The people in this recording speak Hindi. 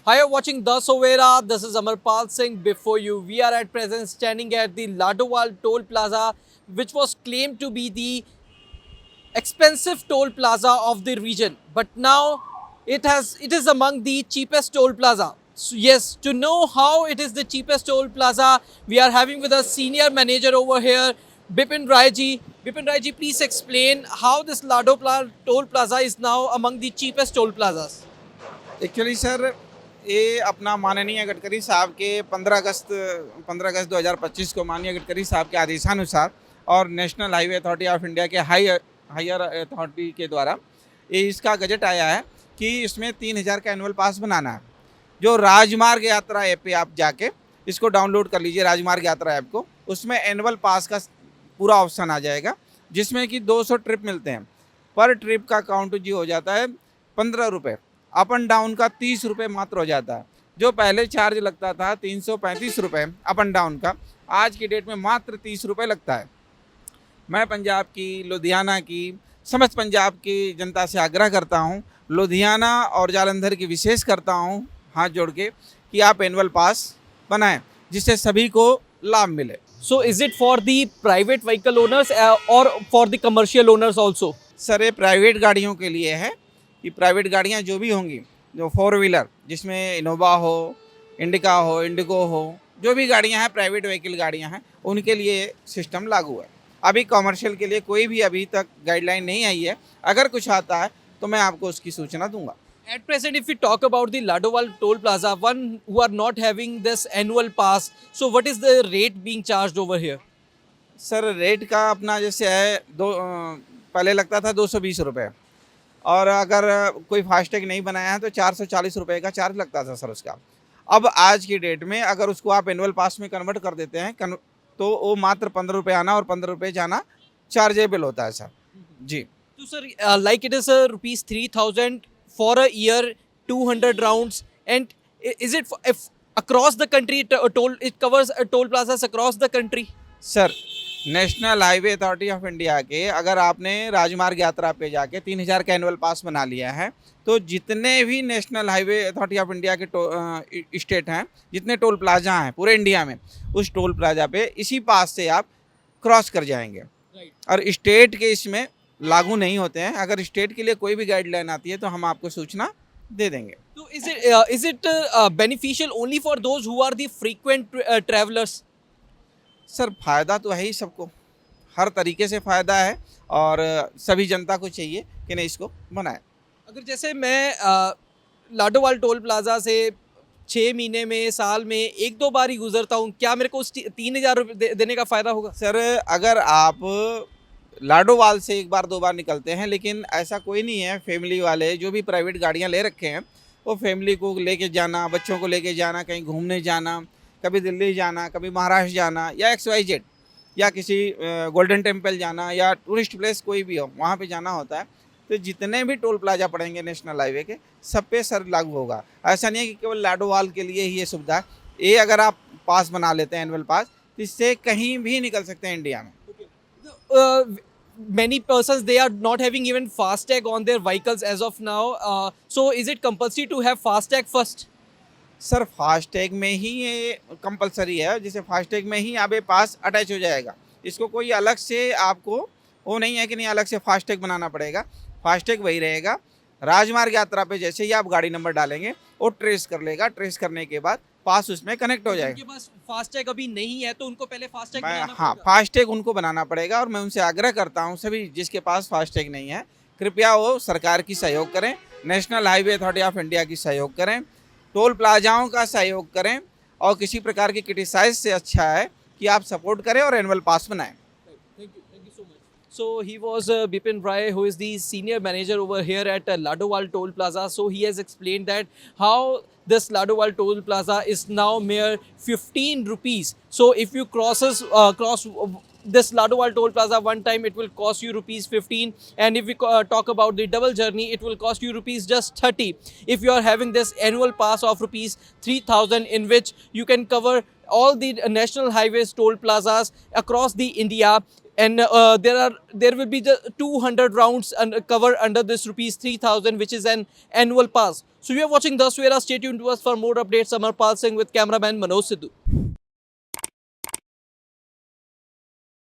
Hi, you're watching The Sovera. This is Amarpal Singh. Before you, we are at present standing at the Ladowal Toll Plaza, which was claimed to be the expensive toll plaza of the region. But now it is among the cheapest toll plaza. So yes, to know how it is the cheapest toll plaza, we are having with us senior manager over here, Bipin Rai ji. Bipin Rai ji, please explain how this Toll Plaza is now among the cheapest toll plazas. Actually sir ये अपना माननीय गडकरी साहब के 15 अगस्त 2025 को माननीय गडकरी साहब के आदेशानुसार और national highway authority of India के हायर अथॉरिटी के द्वारा ये इसका गजट आया है कि इसमें 3000 का एनुअल पास बनाना है। जो राजमार्ग यात्रा ऐप पे आप जाके इसको डाउनलोड कर लीजिए, राजमार्ग यात्रा ऐप को, उसमें एनुअल पास का पूरा ऑप्शन आ जाएगा, जिसमें कि 200 ट्रिप मिलते हैं। पर ट्रिप का काउंट जी हो जाता है 15 रुपये, अप एंड डाउन का 30 रुपये मात्र हो जाता है। जो पहले चार्ज लगता था 335 रुपये अप एंड डाउन का, आज की डेट में मात्र 30 रुपये लगता है। मैं पंजाब की, लुधियाना की, समस्त पंजाब की जनता से आग्रह करता हूँ, लुधियाना और जालंधर की विशेष करता हूँ हाथ जोड़ के, कि आप एनुअल पास बनाएं, जिससे सभी को लाभ मिले। So is it for the private vehicle owners or for the commercial owners also? Sir ये प्राइवेट गाड़ियों के लिए है कि प्राइवेट गाड़ियाँ जो भी होंगी, जो 4 व्हीलर, जिसमें इनोवा हो, इंडिका हो, इंडिगो हो, जो भी गाड़ियाँ हैं प्राइवेट व्हीकल गाड़ियाँ हैं, उनके लिए सिस्टम लागू है। अभी कमर्शियल के लिए कोई भी अभी तक गाइडलाइन नहीं आई है। अगर कुछ आता है तो मैं आपको उसकी सूचना दूंगा। At present, if we talk about the Ladowal Toll Plaza, one who are not having this annual pass, so what is the rate being charged over here? Sir rate का अपना जैसे है पहले लगता था 220 रुपये, और अगर कोई फास्टैग नहीं बनाया है तो 440 रुपये का चार्ज लगता था सर उसका। अब आज की डेट में अगर उसको आप एनुअल पास में कन्वर्ट कर देते हैं तो वो मात्र 15 रुपये आना और 15 रुपये जाना चार्जेबल होता है sir ji. So sir, like it is rupees 3,000 for a year, 200 rounds, and is it if across the country it covers toll plazas across the country? Sir national highway authority of India के अगर आपने राजमार्ग यात्रा पे जाके 3000 का एनुअल पास बना लिया है, तो जितने भी national highway authority of India के स्टेट हैं, जितने टोल प्लाजा हैं पूरे इंडिया में, उस टोल प्लाजा पे इसी पास से आप क्रॉस कर जाएंगे। और स्टेट के इसमें लागू नहीं होते हैं। अगर स्टेट के लिए कोई भी गाइडलाइन आती है तो हम आपको सूचना दे देंगे। So is it beneficial only for those who are the frequent travelers? Sir फ़ायदा तो है ही सबको, हर तरीके से फ़ायदा है, और सभी जनता को चाहिए कि नहीं इसको बनाए। अगर जैसे मैं लाडोवाल टोल प्लाजा से 6 महीने में, साल में 1-2 बार ही गुजरता हूँ, क्या मेरे को उस 3,000 रुपये देने का फ़ायदा होगा? सर अगर आप लाडोवाल से 1 बार 2 बार निकलते हैं, लेकिन ऐसा कोई नहीं है, फैमिली वाले जो भी प्राइवेट गाड़ियां ले रखे हैं, वो फैमिली को लेके जाना, बच्चों को लेके जाना, कहीं घूमने जाना, कभी दिल्ली जाना, कभी महाराष्ट्र जाना, या XYZ, या किसी गोल्डन टेम्पल जाना, या टूरिस्ट प्लेस कोई भी हो, वहाँ पे जाना होता है, तो जितने भी टोल प्लाजा पड़ेंगे नेशनल हाईवे के, सब पे सर लागू होगा। ऐसा नहीं है कि केवल लाडोवाल के लिए ही ये सुविधा है। ये अगर आप पास बना लेते हैं एनुअल पास, तो इससे कहीं भी निकल सकते हैं इंडिया में। Many persons, they are not having even FASTag on their vehicles as of now. So is it compulsory to have FASTag first? Sir FASTag में ही ये कंपलसरी है, जैसे फास्टैग में ही आप पास अटैच हो जाएगा। इसको कोई अलग से आपको वो नहीं है कि नहीं अलग से फास्टैग बनाना पड़ेगा। फास्टैग वही रहेगा। राजमार्ग यात्रा पे जैसे ही आप गाड़ी नंबर डालेंगे, वो ट्रेस कर लेगा। ट्रेस करने के बाद पास उसमें कनेक्ट हो जाएगा। उनके पास फास्टैग अभी नहीं है तो उनको पहले फास्टैग बनाना हाँ, पड़ेगा। फास्टैग उनको बनाना पड़ेगा, और मैं उनसे आग्रह करता हूँ सभी जिसके पास फास्टैग नहीं है, कृपया वो सरकार की सहयोग करें, national highway authority of India की सहयोग करें, टोल प्लाजाओं का सहयोग करें, और किसी प्रकार की क्रिटिसाइज से अच्छा है कि आप सपोर्ट करें और एनुअल पास बनाएं। Thank you so much. So he was Bipin Rai, who is the senior manager over here at Ladowal Toll Plaza. So he has explained that how this Ladowal Toll Plaza is now mere 15 rupees. So if you cross this Ladowal Toll Plaza one time, it will cost you rupees 15, and if we talk about the double journey, it will cost you rupees just 30. If you are having this annual pass of rupees 3,000, in which you can cover all the national highways, toll plazas across the India. And there will be the 200 rounds covered under this rupees 3,000, which is an annual pass. So you are watching Daswera. Stay tuned to us for more updates. Amarpal Singh with cameraman Manoj Sidhu.